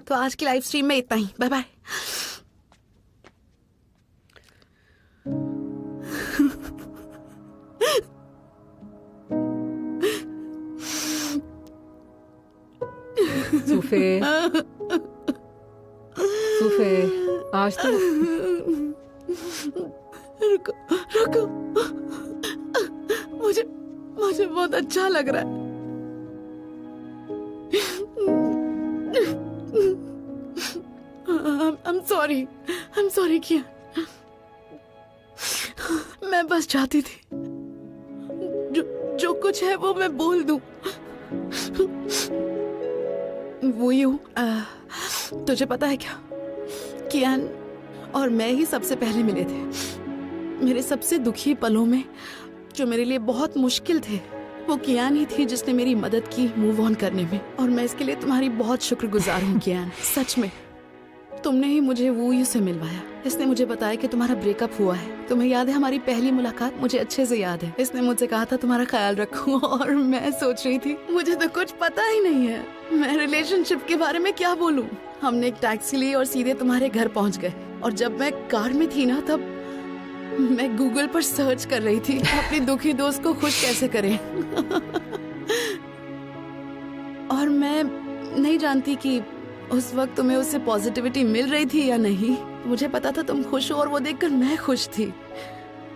तो आज की लाइव स्ट्रीम में इतना ही। Bye bye. सूफे, सूफे, आज तो रुको रुको, मुझे बहुत अच्छा लग रहा है। I'm sorry किया। मैं बस चाहती थी जो कुछ है वो मैं बोल दूं। वो यूं, तुझे पता है क्या, कियान और मैं ही सबसे पहले मिले थे। मेरे सबसे दुखी पलों में जो मेरे लिए बहुत मुश्किल थे, वो कियान ही थी जिसने मेरी मदद की मूव ऑन करने में। और मैं इसके लिए तुम्हारी बहुत शुक्रगुजार हूँ कियान, सच में। तुमने ही मुझे वो से मिलवाया। इसने मुझे बताया कि तुम्हारा ब्रेकअप हुआ है। तुम्हें याद है हमारी पहली मुलाकात? मुझे अच्छे से याद है। इसने मुझसे कहा था तुम्हारा ख्याल रखूं, और मैं सोच रही थी मुझे तो कुछ पता ही नहीं है, मैं रिलेशनशिप के बारे में क्या बोलूं। हमने एक टैक्सी ली और सीधे तुम्हारे घर पहुंच गए। और जब मैं कार में थी ना, तब मैं गूगल पर सर्च कर रही थी अपनी दुखी दोस्त को खुश कैसे करें। और मैं नहीं जानती कि उस वक्त तुम्हें उससे पॉजिटिविटी मिल रही थी या नहीं। मुझे पता था तुम खुश हो, और वो देखकर मैं खुश थी।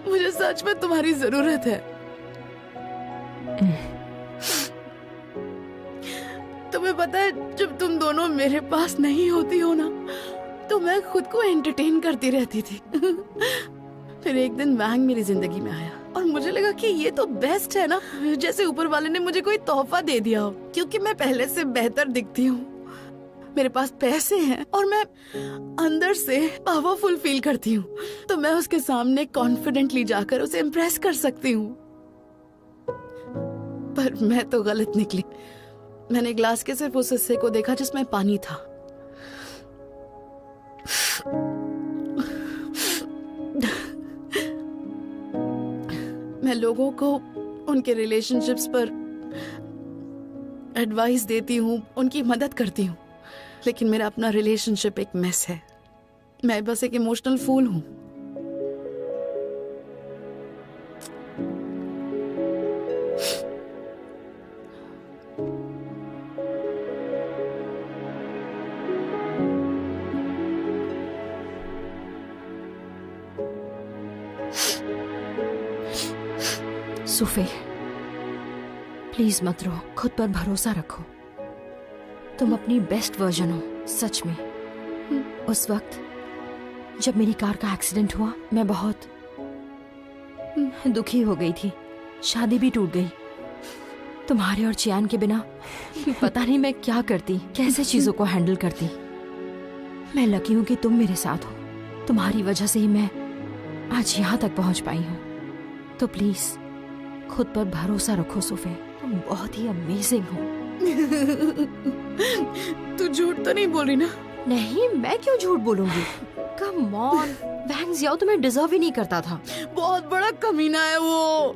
मुझे सच में तुम्हारी जरूरत है। तुम्हें पता है, जब तुम दोनों मेरे पास नहीं होती हो ना, तो मैं खुद को एंटरटेन करती रहती थी। फिर एक दिन वैंग मेरी जिंदगी में आया, और मुझे लगा कि ये तो बेस्ट है ना, जैसे ऊपर वाले ने मुझे कोई तोहफा दे दिया हो। क्योंकि मैं पहले से बेहतर दिखती हूँ, मेरे पास पैसे हैं, और मैं अंदर से पावरफुल फील करती हूँ, तो मैं उसके सामने कॉन्फिडेंटली जाकर उसे इम्प्रेस कर सकती हूँ। पर मैं तो गलत निकली। मैंने ग्लास के सिर्फ उस हिस्से को देखा जिसमें पानी था। मैं लोगों को उनके रिलेशनशिप्स पर एडवाइस देती हूँ, उनकी मदद करती हूँ, लेकिन मेरा अपना रिलेशनशिप एक मेस है। मैं बस एक इमोशनल फूल हूँ। सूफे, प्लीज मत रो, खुद पर भरोसा रखो। तुम अपनी बेस्ट वर्जन हो, सच में। उस वक्त जब मेरी कार का एक्सीडेंट हुआ, मैं बहुत दुखी हो गई थी। शादी भी टूट गई। तुम्हारे और चियान के बिना पता नहीं मैं क्या करती, कैसे चीजों को हैंडल करती। मैं लकी हूं कि तुम मेरे साथ हो। तुम्हारी वजह से ही मैं आज यहाँ तक पहुंच पाई हूँ। तो प्लीज खुद पर भरोसा रखो सूफे, तुम बहुत ही अमेजिंग हो। तू झूठ तो नहीं बोल रही ना? नहीं, मैं क्यों झूठ बोलूंगी? कम ऑन, वैंग जियाओ तुम्हें डिजर्व ही नहीं करता था। बहुत बड़ा कमीना है वो।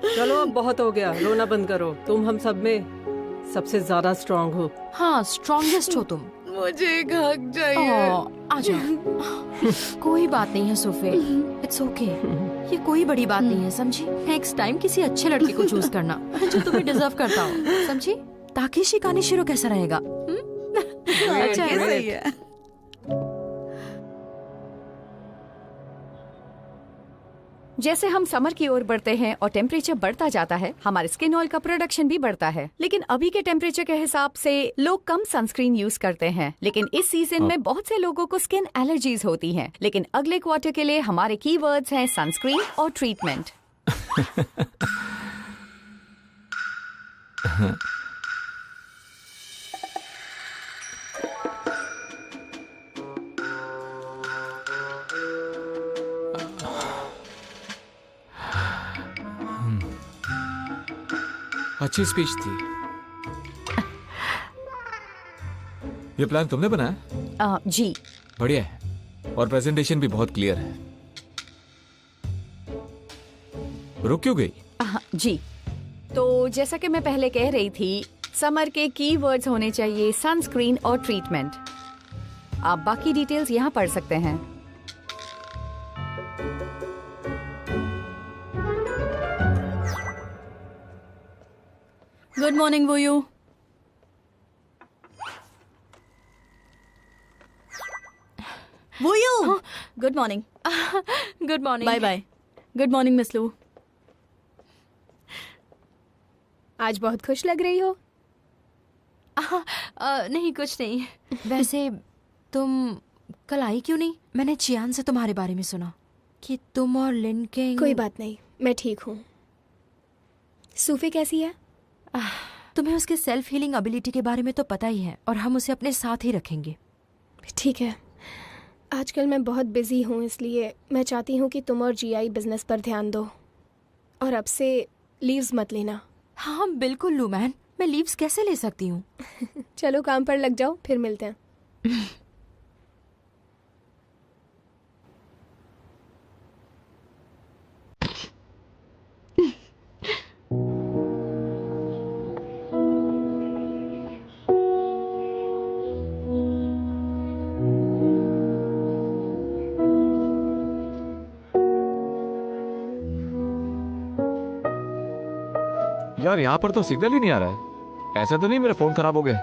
चलो अब बहुत हो गया, रोना बंद करो। तुम हम सब में सबसे ज्यादा स्ट्रांग हो। हाँ, स्ट्रॉन्गेस्ट हो तुम। मुझे एक हक चाहिए। आ जाओ। कोई बात नहीं है सूफे, इट्स ओके। ये कोई बड़ी बात नहीं है, समझी? नेक्स्ट टाइम किसी अच्छे लड़के को चूज करना जो तुम्हें डिजर्व करता हो, समझी? ताकेशी कानिशिरो कैसा रहेगा? अच्छा है, सही है। जैसे हम समर की ओर बढ़ते हैं और टेम्परेचर बढ़ता जाता है, हमारे स्किन ऑयल का प्रोडक्शन भी बढ़ता है। लेकिन अभी के टेम्परेचर के हिसाब से लोग कम सनस्क्रीन यूज करते हैं। लेकिन इस सीजन में बहुत से लोगों को स्किन एलर्जीज होती हैं। लेकिन अगले क्वार्टर के लिए हमारे कीवर्ड्स हैं सनस्क्रीन और ट्रीटमेंट। अच्छी स्पीच थी। ये प्लान तुमने बनाया? जी। बढ़िया है, और प्रेजेंटेशन भी बहुत क्लियर है। रुक क्यों गई? जी, तो जैसा कि मैं पहले कह रही थी समर के कीवर्ड्स होने चाहिए सनस्क्रीन और ट्रीटमेंट। आप बाकी डिटेल्स यहाँ पढ़ सकते हैं। गुड मॉर्निंग वोयू। वोयू, good morning. Good morning. Bye bye. Good morning miss Lu. आज बहुत खुश लग रही हो। नहीं कुछ नहीं। वैसे तुम कल आई क्यों नहीं? मैंने चियान से तुम्हारे बारे में सुना कि तुम और लिन के। कोई बात नहीं, मैं ठीक हूँ। सूफी कैसी है? तुम्हें उसके सेल्फ हीलिंग एबिलिटी के बारे में तो पता ही है और हम उसे अपने साथ ही रखेंगे। ठीक है। आजकल मैं बहुत बिजी हूँ, इसलिए मैं चाहती हूँ कि तुम और जीआई बिजनेस पर ध्यान दो और अब से लीव्स मत लेना। हाँ बिल्कुल लू मैन, मैं लीव्स कैसे ले सकती हूँ? चलो काम पर लग जाओ, फिर मिलते हैं। यार यहाँ पर तो सिग्नल ही नहीं आ रहा है। ऐसा तो नहीं मेरा फोन खराब हो गया?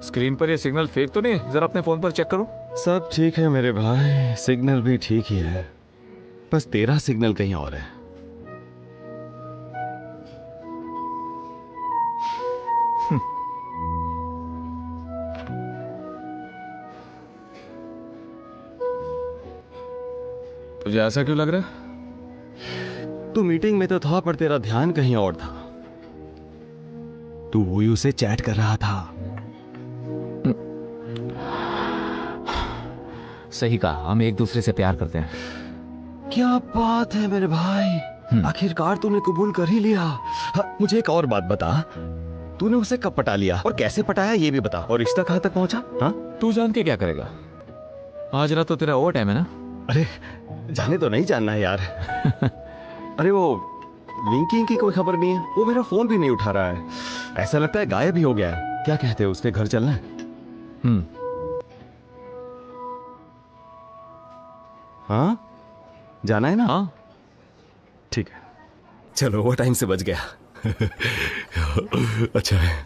स्क्रीन पर ये सिग्नल फेक तो नहीं? जरा अपने फोन पर चेक करो। सब ठीक है मेरे भाई, सिग्नल भी ठीक ही है, बस तेरा सिग्नल कहीं और है। तुझे ऐसा क्यों लग रहा है? तू मीटिंग में तो था पर तेरा ध्यान कहीं और था। तू वोयू से चैट कर रहा था। सही कहा, हम एक दूसरे से प्यार करते हैं। क्या बात है मेरे भाई, आखिरकार तूने कबूल कर ही लिया। हाँ, मुझे एक और बात बता, तूने उसे कब पटा लिया और कैसे पटाया ये भी बता, और रिश्ता कहाँ तक पहुंचा? हाँ तू जान के क्या करेगा? आज रात तो तेरा ओवर टाइम है ना? अरे जाने तो नहीं जानना है यार। अरे वो विंकी की कोई खबर नहीं है, वो मेरा फोन भी नहीं उठा रहा है, ऐसा लगता है गायब ही हो गया है। क्या कहते हो, उसके घर चलना है? हाँ जाना है ना? हाँ ठीक है, चलो वो टाइम से बच गया। अच्छा है।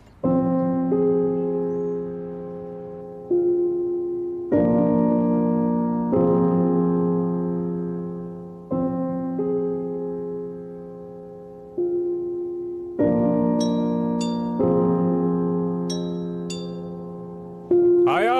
आया।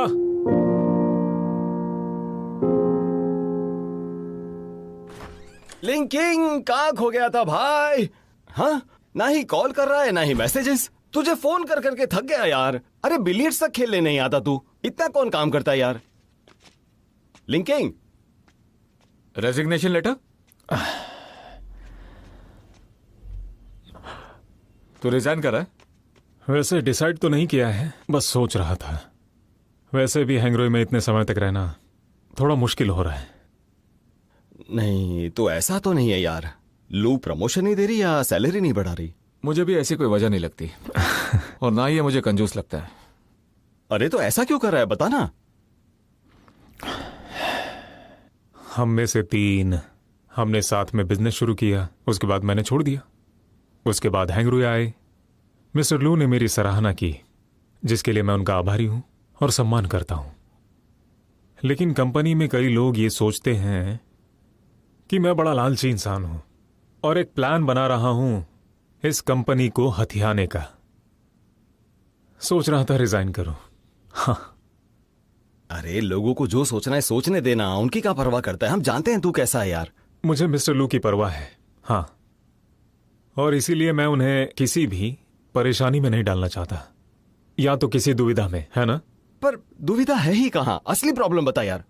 लिंकिंग कहाँ खो गया था भाई? हाँ, ना ही कॉल कर रहा है ना ही मैसेजेस। तुझे फोन कर करके थक गया यार। अरे बिलियर्ड्स तक खेलने नहीं आता तू, इतना कौन काम करता है यार? Linking, resignation letter? तू रिजाइन कर रहा है? वैसे डिसाइड तो नहीं किया है, बस सोच रहा था। वैसे भी हैंगरोई में इतने समय तक रहना थोड़ा मुश्किल हो रहा है। नहीं तो ऐसा तो नहीं है यार, लू प्रमोशन नहीं दे रही या सैलरी नहीं बढ़ा रही? मुझे भी ऐसी कोई वजह नहीं लगती और ना ही ये मुझे कंजूस लगता है। अरे तो ऐसा क्यों कर रहा है, बता ना। हम में से 3 हमने साथ में बिजनेस शुरू किया, उसके बाद मैंने छोड़ दिया। उसके बाद हैंगरोई आए। मिस्टर लू ने मेरी सराहना की, जिसके लिए मैं उनका आभारी हूं और सम्मान करता हूं। लेकिन कंपनी में कई लोग ये सोचते हैं कि मैं बड़ा लालची इंसान हूं और एक प्लान बना रहा हूं इस कंपनी को हथियाने का। सोच रहा था रिजाइन करूं। हाँ। अरे लोगों को जो सोचना है सोचने देना, उनकी क्या परवाह करता है? हम जानते हैं तू कैसा है यार। मुझे मिस्टर लू की परवाह है, हाँ, और इसीलिए मैं उन्हें किसी भी परेशानी में नहीं डालना चाहता, या तो किसी दुविधा में, है ना? पर दुविधा है ही कहां, असली प्रॉब्लम बता यार।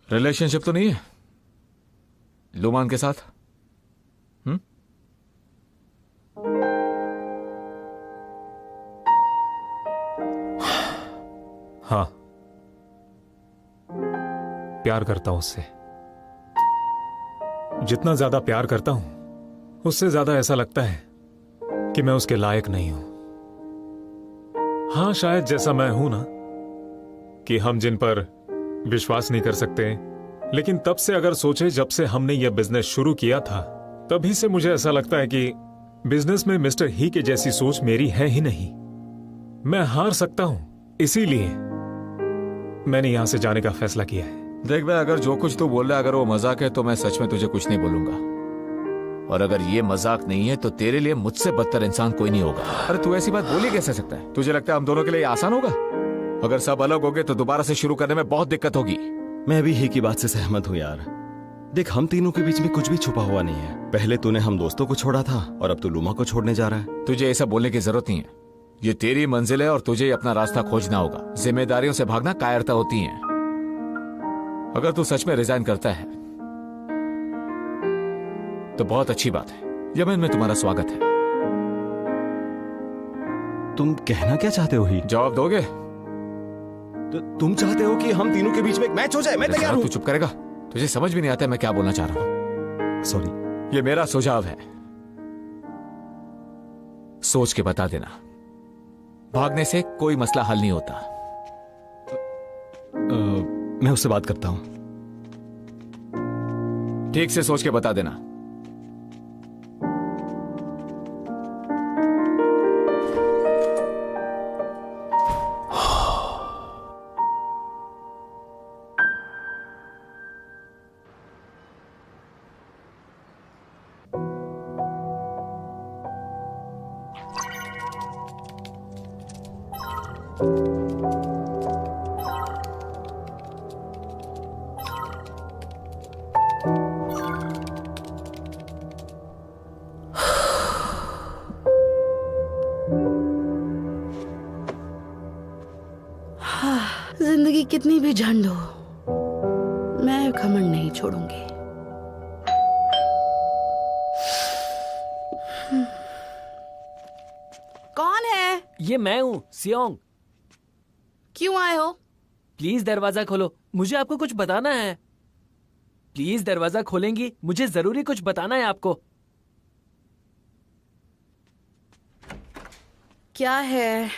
रिलेशनशिप तो नहीं है लुमान के साथ? हाँ, प्यार करता हूं उससे। जितना ज्यादा प्यार करता हूं उससे ज्यादा ऐसा लगता है कि मैं उसके लायक नहीं हूं। हाँ, शायद जैसा मैं हूं ना, कि हम जिन पर विश्वास नहीं कर सकते, लेकिन तब से अगर सोचे, जब से हमने यह बिजनेस शुरू किया था, तभी से मुझे ऐसा लगता है कि बिजनेस में मिस्टर ही के जैसी सोच मेरी है ही नहीं। मैं हार सकता हूं, इसीलिए मैंने यहां से जाने का फैसला किया है। देख भाई, अगर जो कुछ तू बोल रहा है अगर वो मजाक है तो मैं सच में तुझे कुछ नहीं बोलूंगा, और अगर ये मजाक नहीं है तो तेरे लिए मुझसे बदतर इंसान कोई नहीं होगा। अरे तू ऐसी बात बोली कैसे सकता है? तुझे लगता है हम दोनों के लिए आसान होगा? अगर सब अलग हो गए तो दोबारा से शुरू करने में बहुत दिक्कत होगी। मैं भी ही की बात से सहमत हूँ यार। देख, हम तीनों के बीच में कुछ भी छुपा हुआ नहीं है। पहले तूने हम दोस्तों को छोड़ा था और अब तू लूमा को छोड़ने जा रहा है। तुझे ऐसा बोलने की जरूरत नहीं है। ये तेरी मंजिल है और तुझे ही अपना रास्ता खोजना होगा। जिम्मेदारियों से भागना कायरता होती है। अगर तू सच में रिजाइन करता है तो बहुत अच्छी बात है। यमन में तुम्हारा स्वागत है। तुम कहना क्या चाहते हो ही? जवाब दोगे? तो तुम चाहते हो कि हम तीनों के बीच में एक मैच हो जाए? मैं तैयार हूं। तू चुप करेगा? तुझे समझ भी नहीं आता मैं क्या बोलना चाह रहा हूं। सॉरी। ये मेरा सुझाव है, सोच के बता देना। भागने से कोई मसला हल नहीं होता। मैं उससे बात करता हूं। ठीक से सोच के बता देना। जिंदगी कितनी भी झंड हो, मैं घमंड नहीं छोड़ूंगी। कौन है? ये मैं हूँ, सियोंग। क्यों आए हो? प्लीज दरवाजा खोलो, मुझे आपको कुछ बताना है। प्लीज दरवाजा खोलेंगी? मुझे जरूरी कुछ बताना है आपको। क्या है?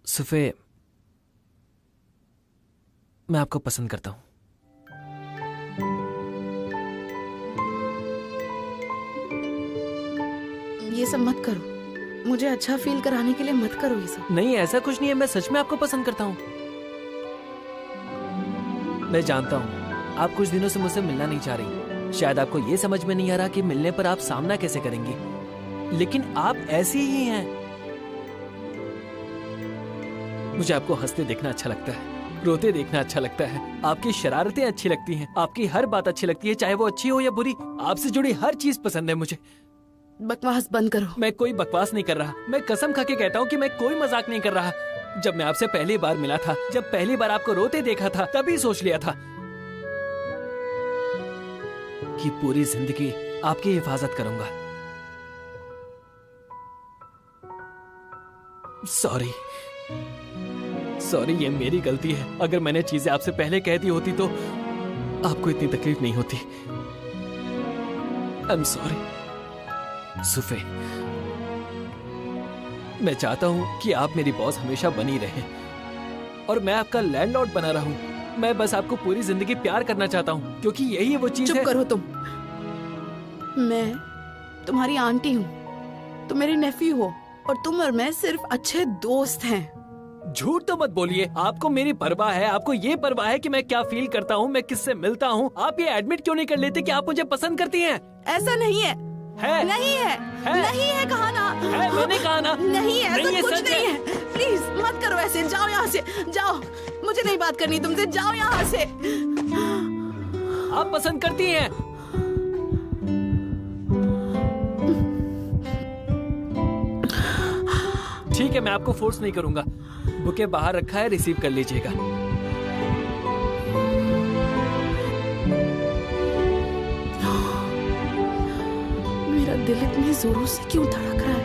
सुफे, मैं आपको पसंद करता हूं। ये सब मत करो, मुझे अच्छा फील कराने के लिए मत करो ये सब। नहीं, ऐसा कुछ नहीं है, मैं सच में आपको पसंद करता हूं। मैं जानता हूं आप कुछ दिनों से मुझसे मिलना नहीं चाह रही। शायद आपको ये समझ में नहीं आ रहा कि मिलने पर आप सामना कैसे करेंगी, लेकिन आप ऐसी ही हैं। मुझे आपको हंसते देखना अच्छा लगता है, रोते देखना अच्छा लगता है, आपकी शरारतें अच्छी लगती हैं, आपकी हर बात अच्छी लगती है, चाहे वो अच्छी हो या बुरी। आपसे जुड़ी हर चीज पसंद है मुझे। बकवास बंद करो। मैं कोई बकवास नहीं कर रहा, मैं कसम खा के कहता हूँ कि मैं कोई मजाक नहीं कर रहा। जब मैं आपसे पहली बार मिला था, जब पहली बार आपको रोते देखा था, तभी सोच लिया था कि पूरी जिंदगी आपकी हिफाजत करूंगा। सॉरी, ये मेरी गलती है। अगर मैंने चीजें आपसे पहले कह दी होती तो आपको इतनी तकलीफ नहीं होती। आई एम सॉरी सुफे। मैं चाहता हूं कि आप मेरी बॉस हमेशा बनी रहे और मैं आपका लैंडलॉर्ड बना रहूं। मैं बस आपको पूरी जिंदगी प्यार करना चाहता हूं, क्योंकि यही वो चीज है। चुप करो तुम। मैं तुम्हारी आंटी हूँ, तुम मेरी नेफ्यू हो, और तुम और मैं सिर्फ अच्छे दोस्त हैं। झूठ तो मत बोलिए। आपको मेरी परवाह है, आपको ये परवाह है कि मैं क्या फील करता हूँ, मैं किससे मिलता हूँ। आप ये एडमिट क्यों नहीं कर लेते कि आप मुझे पसंद करती हैं? ऐसा नहीं है। नहीं है, नहीं है, कहा ना है, मैंने कहा ना। नहीं है, नहीं ऐसा है, कुछ सच नहीं है। है। प्लीज मत करो ऐसे, जाओ यहाँ से, जाओ। मुझे नहीं बात करनी तुमसे, जाओ यहाँ से। आप पसंद करती हैं? ठीक है, मैं आपको फोर्स नहीं करूंगा। बुके बाहर रखा है, रिसीव कर लीजिएगा। मेरा दिल इतने जोरों से क्यों धड़क रहा है?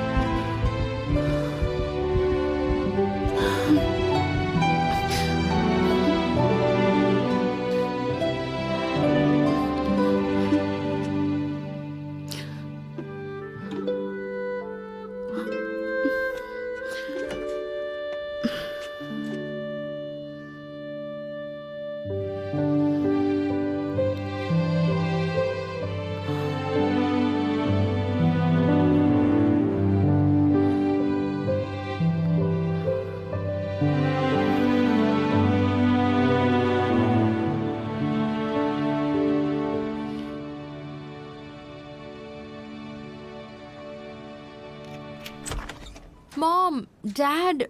Mom, dad.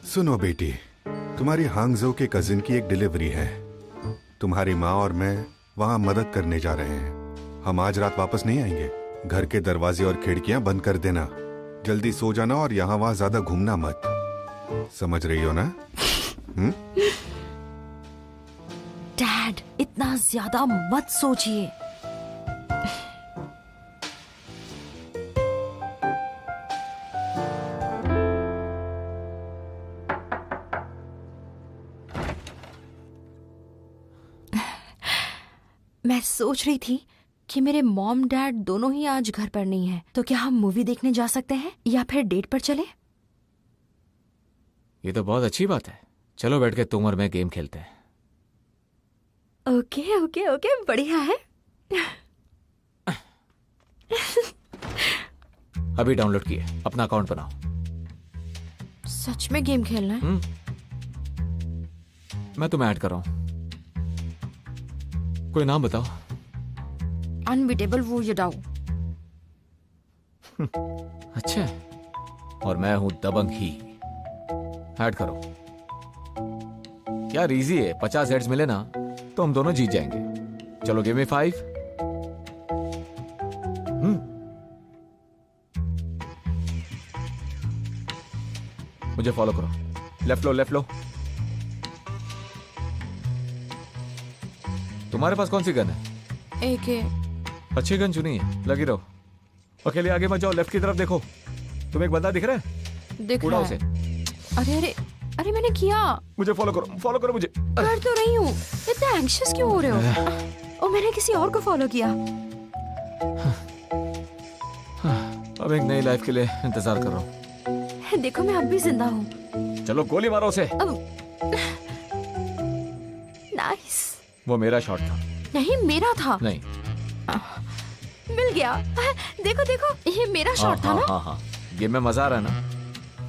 सुनो बेटी, तुम्हारी हांगजो के कजिन की एक डिलीवरी है। तुम्हारी माँ और मैं वहाँ मदद करने जा रहे हैं। हम आज रात वापस नहीं आएंगे। घर के दरवाजे और खिड़कियां बंद कर देना। जल्दी सो जाना और यहाँ वहाँ ज्यादा घूमना मत। समझ रही हो ना? डैड, इतना ज्यादा मत सोचिए। मैं सोच रही थी कि मेरे मॉम डैड दोनों ही आज घर पर नहीं हैं, तो क्या हम मूवी देखने जा सकते हैं या फिर डेट पर चले? ये तो बहुत अच्छी बात है। चलो बैठ के तुम और मैं गेम खेलते हैं। ओके ओके ओके, बढ़िया है। अभी डाउनलोड किए, अपना अकाउंट बनाओ। सच में गेम खेलना है? मैं तुम्हें ऐड कर रहा हूं। कोई नाम बताओ। अनबीटेबल वो यडाओ। अच्छा, और मैं हूं दबंग ही। ऐड करो। यार इजी है, 50 हेड्स मिले ना तो हम दोनों जीत जाएंगे। चलो गिव मी 5। मुझे फॉलो करो। लेफ्ट लो, लेफ्ट लो। तुम्हारे पास कौन सी गन है? एक है। अच्छी गन चुनी है, लगी रहो। अकेले आगे मत जाओ, लेफ्ट की तरफ देखो। तुम्हें एक बंदा दिख रहा है? दिख रहा है। अरे अरे अरे, मैंने किया। मुझे फॉलो करो, फॉलो करो मुझे। कर तो रही हूँ। इतना एंग्शियस क्यों हो रहे हो? और मैंने किसी और को फॉलो किया। अब एक नई लाइफ के लिए इंतजार कर रहा हूँ। देखो मैं अब भी जिंदा हूँ। चलो गोली मारो उसे। नाइस। वो मेरा शॉट था। नहीं, मेरा था। नहीं, मिल गया। देखो देखो, ये मेरा शॉट था ना? हाँ, गेम में मजा आ रहा है ना?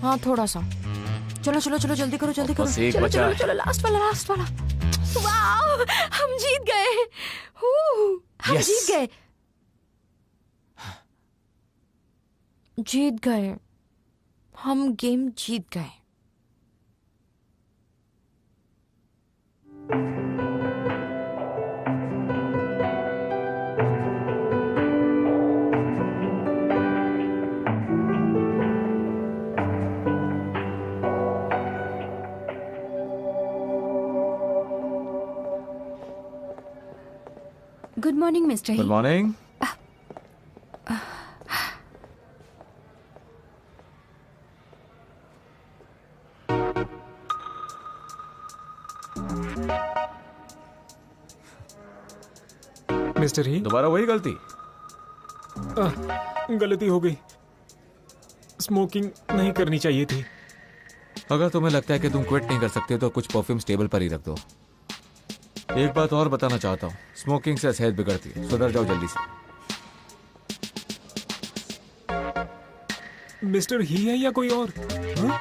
हाँ, थोड़ा सा। चलो चलो चलो, जल्दी करो जल्दी करो। चलो चलो चलो, लास्ट वाला लास्ट वाला। वाओ, हम जीत गए। हम जीत गए। जीत गए। हम गेम जीत गए। Good morning mister. Good morning. Mister ही, दोबारा वही गलती? गलती हो गई। स्मोकिंग नहीं करनी चाहिए थी। अगर तुम्हें लगता है कि तुम क्विट नहीं कर सकते तो कुछ परफ्यूम्स टेबल पर ही रख दो। एक बात और बताना चाहता हूँ, स्मोकिंग से सेहत बिगड़ती है। सुधर जाओ जल्दी से। मिस्टर ही है या कोई और? हाँ?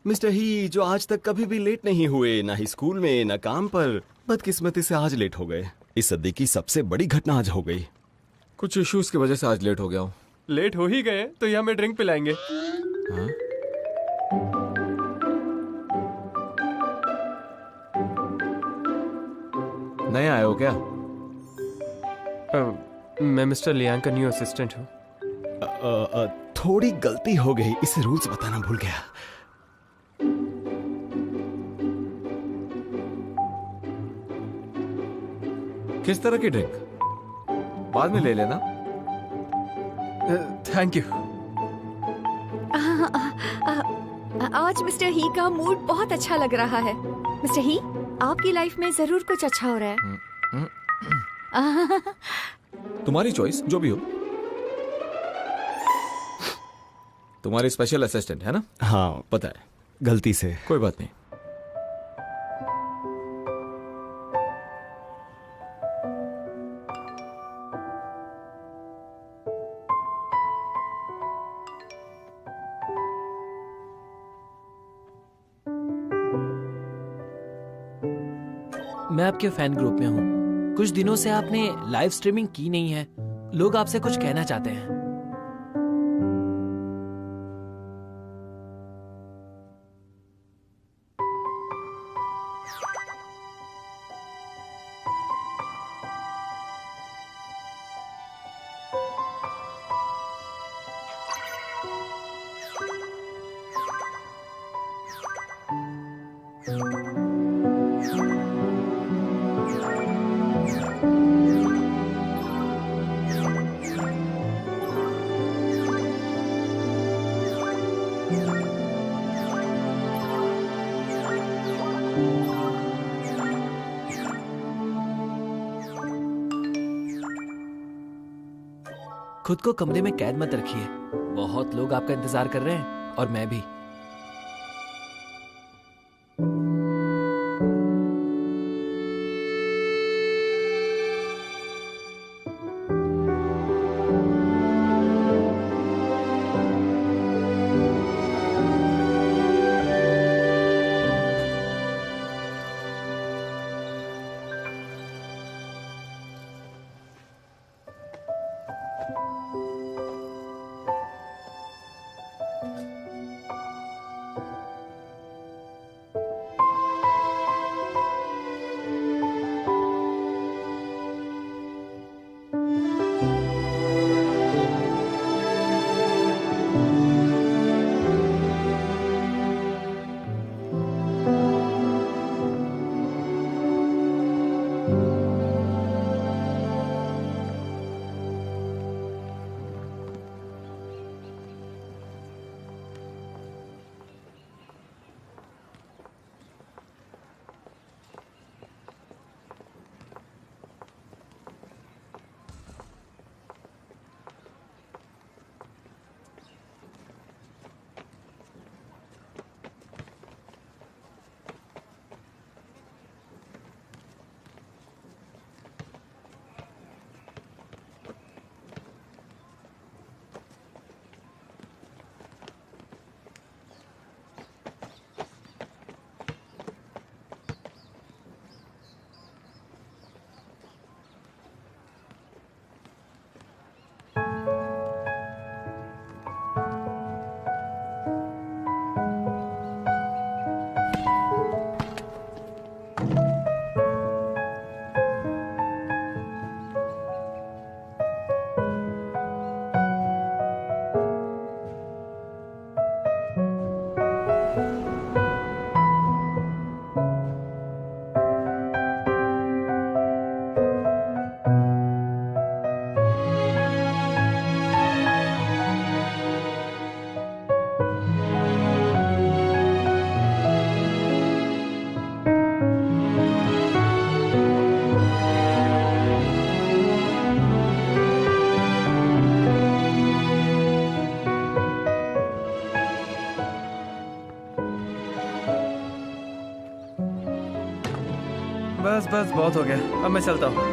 मिस्टर ही, जो आज तक कभी भी लेट नहीं हुए, ना ही स्कूल में ना काम पर, बदकिस्मती से आज लेट हो गए। इस सदी की सबसे बड़ी घटना आज हो गई। कुछ इश्यूज की वजह से आज लेट हो गया हूँ। लेट हो ही गए तो ये हमें ड्रिंक पिलाएंगे। हाँ? नए आए हो क्या? मैं मिस्टर लियांग का न्यू असिस्टेंट हूँ। थोड़ी गलती हो गई, इसे रूल्स बताना भूल गया। किस तरह की ड्रिंक? बाद में ले लेना। Thank you. आज मिस्टर ही का मूड बहुत अच्छा लग रहा है। मिस्टर ही, आपकी लाइफ में जरूर कुछ अच्छा हो रहा है। तुम्हारी चॉइस, जो भी हो। तुम्हारी स्पेशल असिस्टेंट है ना? हाँ पता है, गलती से। कोई बात नहीं। मैं आपके फैन ग्रुप में हूँ। कुछ दिनों से आपने लाइव स्ट्रीमिंग की नहीं है, लोग आपसे कुछ कहना चाहते हैं। खुद को कमरे में कैद मत रखिए, बहुत लोग आपका इंतजार कर रहे हैं और मैं भी। बस बस बहुत हो गया, अब मैं चलता हूँ।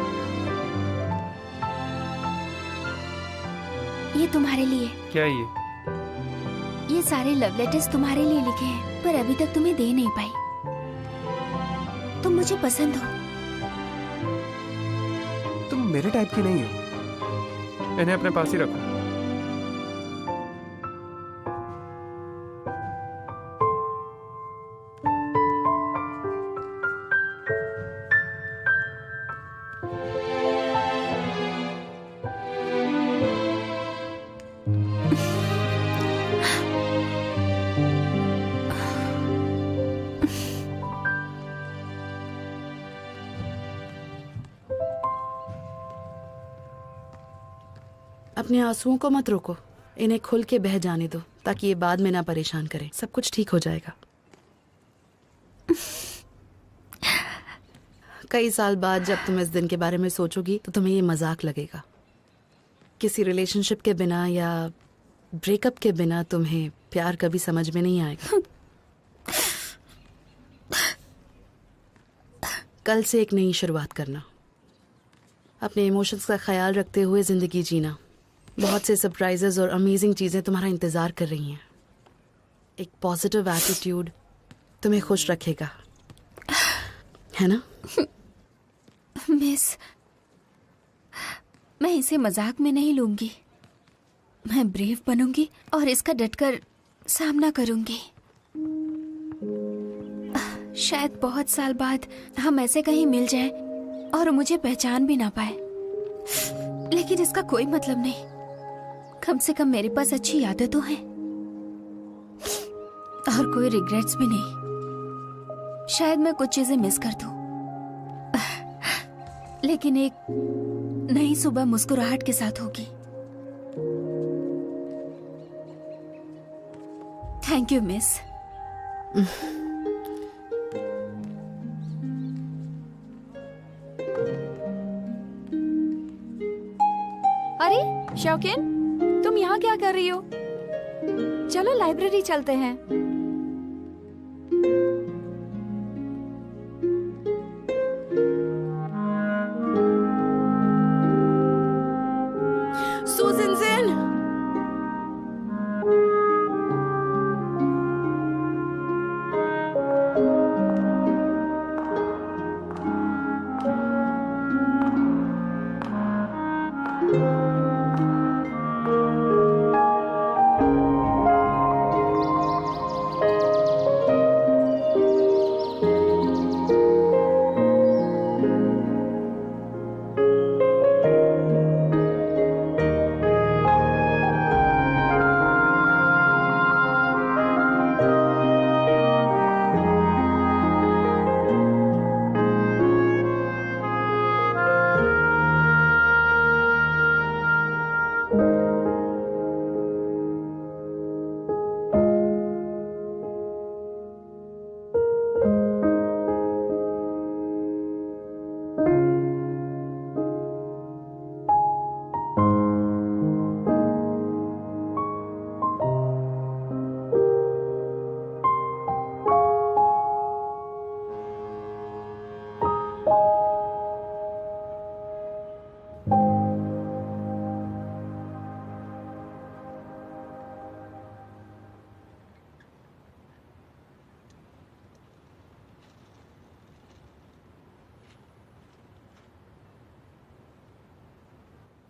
ये तुम्हारे लिए। क्या ये सारे लव लेटर्स तुम्हारे लिए लिखे हैं, पर अभी तक तुम्हें दे नहीं पाई। तुम मुझे पसंद हो। तुम मेरे टाइप की नहीं हो, इन्हें अपने पास ही रखो। अपने आंसुओं को मत रोको, इन्हें खुल के बह जाने दो ताकि ये बाद में ना परेशान करें। सब कुछ ठीक हो जाएगा। कई साल बाद जब तुम इस दिन के बारे में सोचोगी तो तुम्हें ये मजाक लगेगा। किसी रिलेशनशिप के बिना या ब्रेकअप के बिना तुम्हें प्यार कभी समझ में नहीं आएगा। कल से एक नई शुरुआत करना, अपने इमोशंस का ख्याल रखते हुए जिंदगी जीना। बहुत से सरप्राइजेस और अमेजिंग चीजें तुम्हारा इंतजार कर रही हैं। एक पॉजिटिव एटीट्यूड तुम्हें खुश रखेगा, है ना? मिस, मैं इसे मजाक में नहीं लूंगी। मैं ब्रेव बनूंगी और इसका डटकर सामना करूंगी। शायद बहुत साल बाद हम ऐसे कहीं मिल जाएं और मुझे पहचान भी ना पाए, लेकिन इसका कोई मतलब नहीं। कम से कम मेरे पास अच्छी यादें तो हैं और कोई रिग्रेट्स भी नहीं। शायद मैं कुछ चीजें मिस कर दूं, लेकिन एक नई सुबह मुस्कुराहट के साथ होगी। Thank you miss. अरे शौकीन, तुम यहाँ क्या कर रही हो? चलो लाइब्रेरी चलते हैं। सुजिन,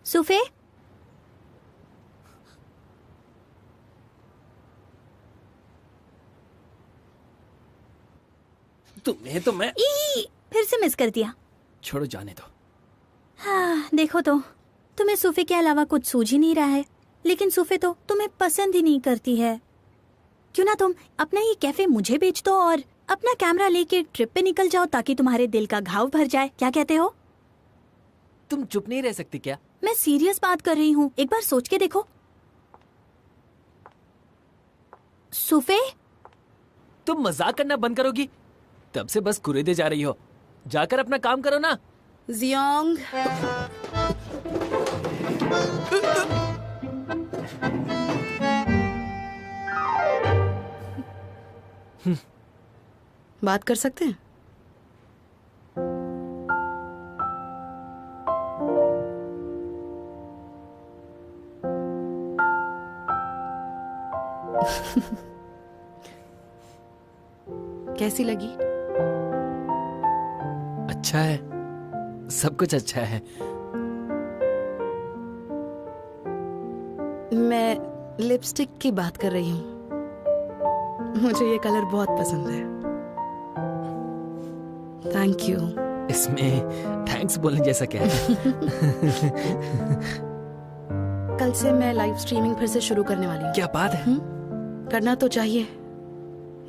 सुफे, तुम्हें तो मैं फिर से मिस कर दिया। छोड़ो, जाने दो। हाँ, देखो तो तुम्हें सूफे के अलावा कुछ सूझ ही नहीं रहा है, लेकिन सूफे तो तुम्हें पसंद ही नहीं करती है। क्यों ना तुम अपना ये कैफे मुझे बेच दो और अपना कैमरा लेके ट्रिप पे निकल जाओ ताकि तुम्हारे दिल का घाव भर जाए। क्या कहते हो? तुम चुप नहीं रह सकती क्या? मैं सीरियस बात कर रही हूँ, एक बार सोच के देखो। सूफे, तुम मजाक करना बंद करोगी? तब से बस कुरेदे जा रही हो। जाकर अपना काम करो ना। जियोंग, बात कर सकते हैं? कैसी लगी? अच्छा है, सब कुछ अच्छा है। मैं लिपस्टिक की बात कर रही हूँ। मुझे ये कलर बहुत पसंद है। Thank you. इसमें थैंक्स बोलने जैसा क्या है? कल से मैं लाइव स्ट्रीमिंग फिर से शुरू करने वाली हूँ। क्या बात है? करना तो चाहिए।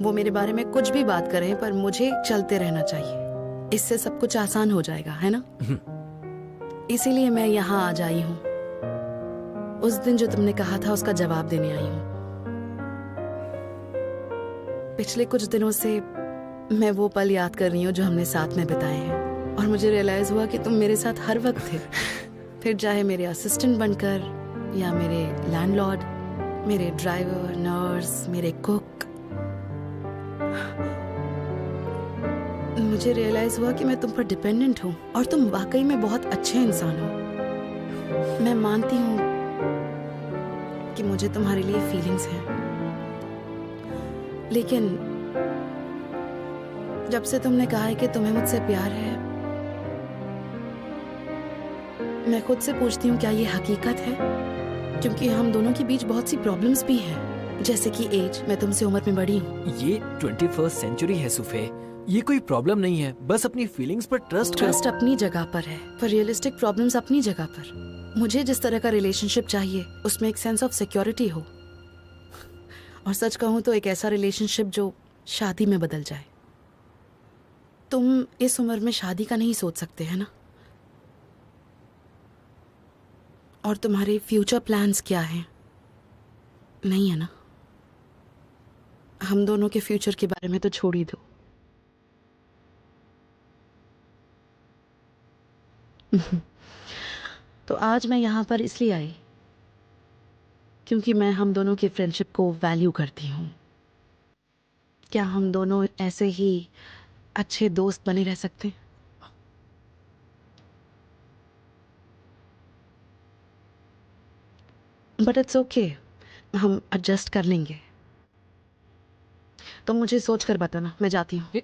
वो मेरे बारे में कुछ भी बात करें, पर मुझे चलते रहना चाहिए। इससे सब कुछ आसान हो जाएगा, है ना? इसीलिए मैं यहाँ आज आई हूँ। उस दिन जो तुमने कहा था उसका जवाब देने आई हूँ। पिछले कुछ दिनों से मैं वो पल याद कर रही हूँ जो हमने साथ में बिताए हैं, और मुझे रियलाइज हुआ कि तुम मेरे साथ हर वक्त थे। फिर चाहे मेरे असिस्टेंट बनकर या मेरे लैंडलॉर्ड मेरे ड्राइवर, नर्स, मेरे कुक। मुझे रियलाइज हुआ कि मैं तुम पर डिपेंडेंट हूँ और तुम वाकई में बहुत अच्छे इंसान हो। मैं मानती हूँ कि मुझे तुम्हारे लिए फीलिंग्स हैं, लेकिन जब से तुमने कहा है कि तुम्हें मुझसे प्यार है, मैं खुद से पूछती हूँ क्या ये हकीकत है? क्योंकि हम दोनों के बीच बहुत सी प्रॉब्लम्स भी हैं, जैसे कि एज। मैं तुमसे उम्र में बड़ी हूँ। ये 21st सेंचुरी है सुफे, ये कोई प्रॉब्लम नहीं है। बस अपनी फीलिंग्स पर ट्रस्ट अपनी जगह पर है, पर रियलिस्टिक प्रॉब्लम्स अपनी जगह पर। मुझे जिस तरह का रिलेशनशिप चाहिए उसमें एक सेंस ऑफ सिक्योरिटी हो, और सच कहूँ तो एक ऐसा रिलेशनशिप जो शादी में बदल जाए। तुम इस उम्र में शादी का नहीं सोच सकते है ना? और तुम्हारे फ्यूचर प्लान्स क्या हैं? नहीं है ना? हम दोनों के फ्यूचर के बारे में तो छोड़ ही दो। तो आज मैं यहाँ पर इसलिए आई क्योंकि मैं हम दोनों की फ्रेंडशिप को वैल्यू करती हूँ। क्या हम दोनों ऐसे ही अच्छे दोस्त बने रह सकते हैं? बट इट्स ओके, हम एडजस्ट कर लेंगे। तो मुझे सोच कर बताना, मैं जाती हूँ।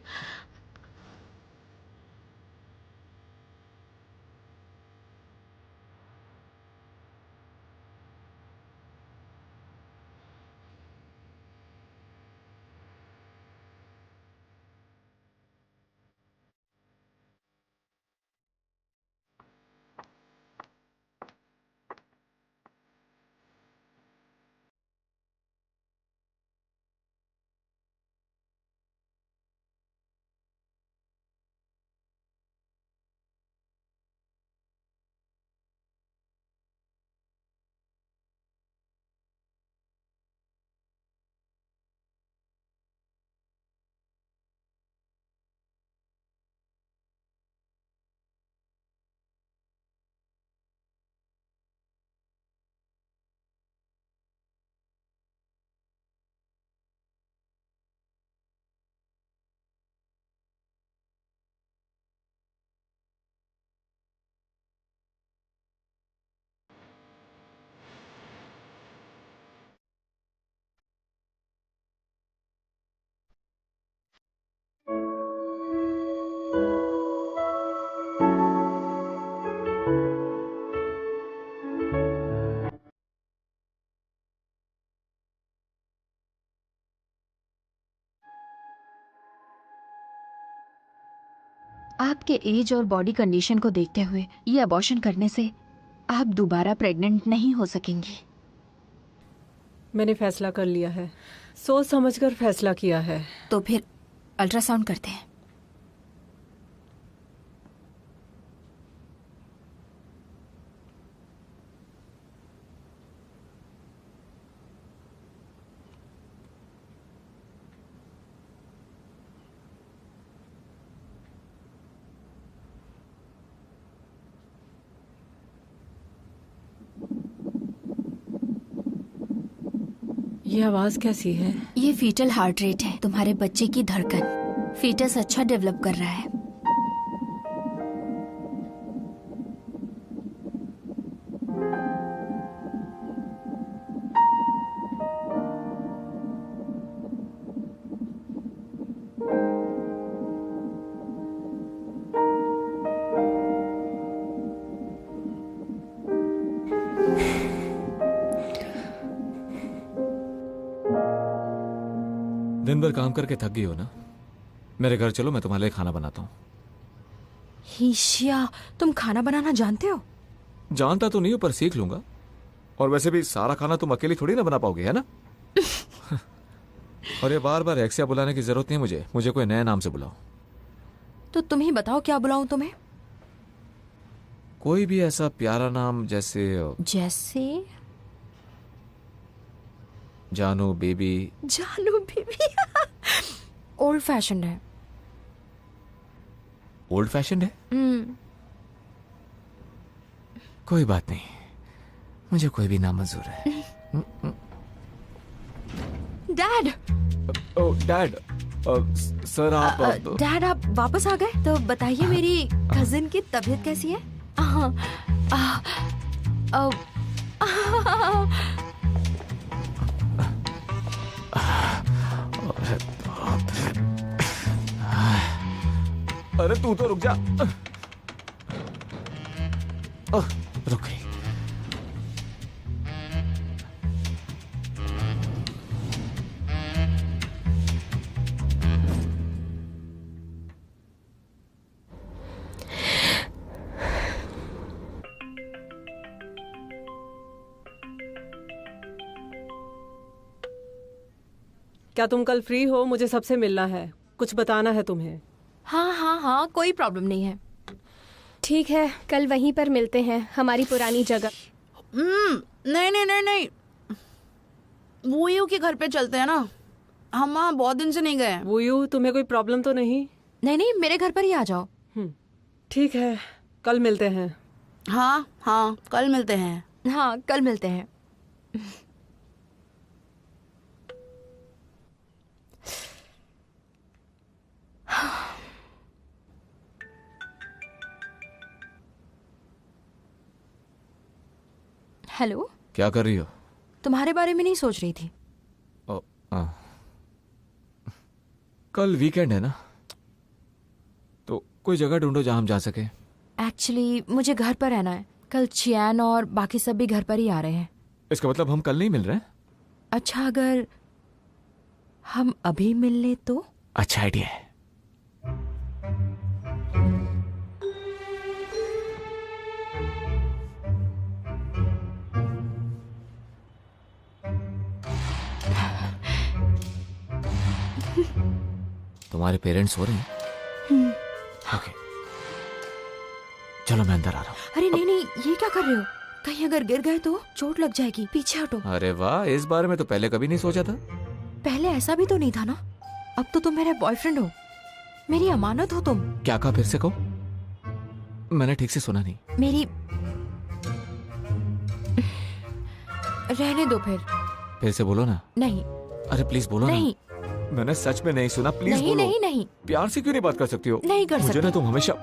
आपके एज और बॉडी कंडीशन को देखते हुए ये अबॉर्शन करने से आप दोबारा प्रेग्नेंट नहीं हो सकेंगी। मैंने फैसला कर लिया है, सोच समझकर फैसला किया है। तो फिर अल्ट्रासाउंड करते हैं। ये आवाज कैसी है? ये फीटल हार्ट रेट है, तुम्हारे बच्चे की धड़कन। फीटस अच्छा डेवलप कर रहा है। दिन भर काम करके थक गई हो ना? मेरे घर चलो, मैं तुम्हारे लिए खाना बनाता हूँ। ईशिया, तुम खाना बनाना जानते हो? जानता तो नहीं हूँ, पर सीख लूंगा। और वैसे भी सारा खाना तुम अकेली थोड़ी ना बना पाओगे, है ना? और ये बार बार एक्सिया बुलाने की जरूरत नहीं है मुझे कोई नए नाम से बुलाओ। तो तुम ही बताओ, क्या बुलाऊं तुम्हें? कोई भी ऐसा प्यारा नाम, जैसे जानू बेबी। जानू बेबी ओल्ड फैशन है। ओल्ड फैशन है? कोई बात नहीं, मुझे कोई भी नाम मंजूर है। डैड। ओह डैड, सर आप डैड आप वापस आ गए? तो बताइए मेरी कजिन की तबीयत कैसी है? अरे तू तो रुक जा। रुक गई। क्या तुम कल फ्री हो? मुझे सबसे मिलना है, कुछ बताना है तुम्हें। हाँ, कोई प्रॉब्लम नहीं है। ठीक है, कल वहीं पर मिलते हैं, हमारी पुरानी जगह। नहीं, वूयू के घर पे चलते हैं ना, हम वहाँ बहुत दिन से नहीं गए। वूयू, तुम्हें कोई प्रॉब्लम तो नहीं? नहीं, मेरे घर पर ही आ जाओ। ठीक है, कल मिलते हैं। हाँ, कल मिलते हैं। हाँ, कल मिलते हैं। हेलो, क्या कर रही हो? तुम्हारे बारे में नहीं सोच रही थी। कल वीकेंड है ना, तो कोई जगह ढूंढो जहां हम जा सके। एक्चुअली मुझे घर पर रहना है, कल चियान और बाकी सब भी घर पर ही आ रहे हैं। इसका मतलब हम कल नहीं मिल रहे? अच्छा, अगर हम अभी मिल ले तो? अच्छा आइडिया है। तुम्हारे पेरेंट्स सो रहे हैं? ओके, चलो मैं अंदर आ रहा हूँ। अरे नहीं, ये क्या कर रहे हो? कहीं अगर गिर गए तो चोट लग जाएगी, पीछे हटो। अरे वाह, इस बारे में तो पहले कभी नहीं सोचा था। पहले ऐसा भी तो नहीं था ना, अब तो तुम मेरे बॉयफ्रेंड हो, मेरी अमानत हो तुम। क्या कहा, फिर से कहो, मैंने ठीक से सुना नहीं। मेरी रहने दो फिर से बोलो ना। नहीं। अरे प्लीज बोलो नहीं। ना। मैंने सच में नहीं सुना, प्लीज बोलो। नहीं। प्यार से क्यों नहीं बात कर सकती हो? नहीं कर सकती। मुझे ना तुम हमेशा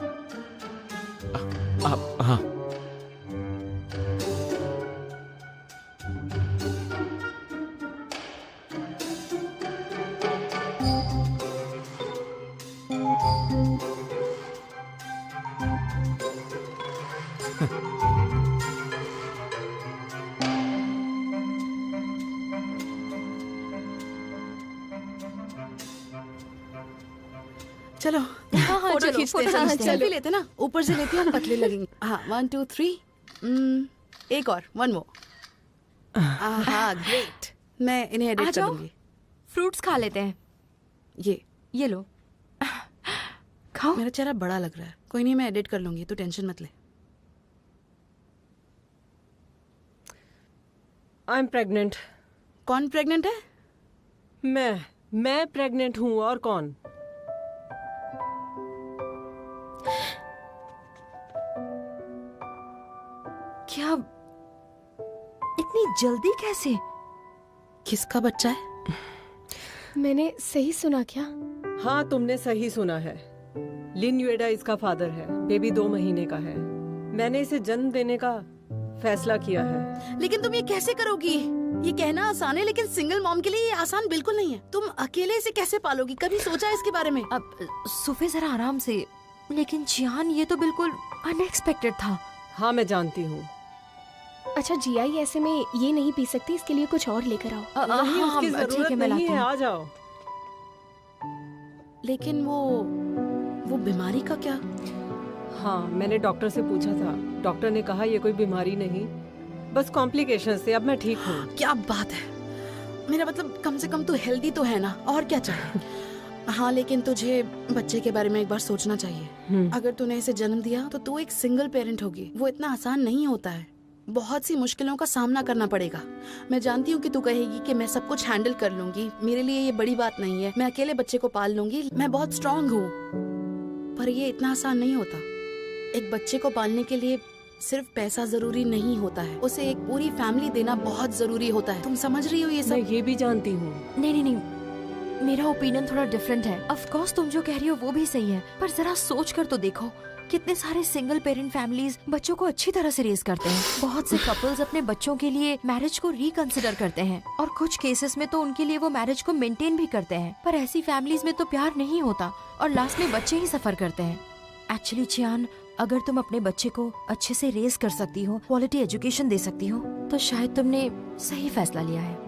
हाँ। चलो फोटो खींचते हैं, सेल्फी लेते ना, ऊपर से लेते हैं, हम पतले लगेंगे। हाँ, 1 2 3। एक और, 1 मोर। हाँ, ग्रेट। मैं इन्हें एडिट कर दूंगी। फ्रूट्स खा लेते हैं। ये लो, खाओ। मेरा चेहरा बड़ा लग रहा है, कोई नहीं, मैं एडिट कर लूंगी, तू टेंशन मत ले। I am pregnant. कौन प्रेग्नेंट है? मैं प्रेग्नेंट हूँ, और कौन? क्या इतनी जल्दी कैसे? किसका बच्चा है? मैंने सही सुना क्या? हाँ, तुमने सही सुना है। लिन युएडा इसका फादर है। बेबी 2 महीने का है। मैंने इसे जन्म देने का फैसला किया है। लेकिन तुम ये कैसे करोगी? ये कहना आसान है, लेकिन सिंगल मॉम के लिए ये आसान बिल्कुल नहीं है। तुम अकेले इसे कैसे पालोगी? कभी सोचा है इसके बारे में? अब सुफे जरा आराम से। लेकिन जियान, ये तो बिल्कुल अनएक्सपेक्टेड था। हाँ, मैं जानती हूँ। अच्छा जीआई, ऐसे में ये नहीं पी सकती, इसके लिए कुछ और लेकर आओ। नहीं, उसकी जरूरत नहीं है, आ जाओ। लेकिन वो बीमारी का क्या? हाँ, मैंने डॉक्टर से पूछा था। डॉक्टर ने कहा ये कोई बीमारी नहीं, बस कॉम्प्लिकेशन से। अब मैं ठीक हूँ। क्या बात है, मेरा मतलब कम से कम तू हेल्दी तो है ना, और क्या चाहिए? हाँ, लेकिन तुझे बच्चे के बारे में एक बार सोचना चाहिए। अगर तूने इसे जन्म दिया तो तू एक सिंगल पेरेंट होगी। वो इतना आसान नहीं होता है, बहुत सी मुश्किलों का सामना करना पड़ेगा। मैं जानती हूँ कि तू कहेगी कि मैं सब कुछ हैंडल कर लूंगी, मेरे लिए ये बड़ी बात नहीं है, मैं अकेले बच्चे को पाल लूंगी, मैं बहुत स्ट्रांग हूँ। पर ये इतना आसान नहीं होता। एक बच्चे को पालने के लिए सिर्फ पैसा जरूरी नहीं होता है, उसे एक पूरी फैमिली देना बहुत जरूरी होता है। तुम समझ रही हो ये सब? मैं ये भी जानती हूँ। नहीं, मेरा ओपिनियन थोड़ा डिफरेंट है। ऑफ कोर्स तुम जो कह रही हो वो भी सही है, पर जरा सोच कर तो देखो, कितने सारे सिंगल पेरेंट फैमिलीज बच्चों को अच्छी तरह से रेज करते हैं। बहुत से कपल्स अपने बच्चों के लिए मैरिज को रिकंसिडर करते हैं और कुछ केसेस में तो उनके लिए वो मैरिज को मेंटेन भी करते हैं। पर ऐसी फैमिलीज में तो प्यार नहीं होता और लास्ट में बच्चे ही सफर करते हैं। एक्चुअली चियान, अगर तुम अपने बच्चे को अच्छे से रेज कर सकती हो, क्वालिटी एजुकेशन दे सकती हो, तो शायद तुमने सही फैसला लिया है।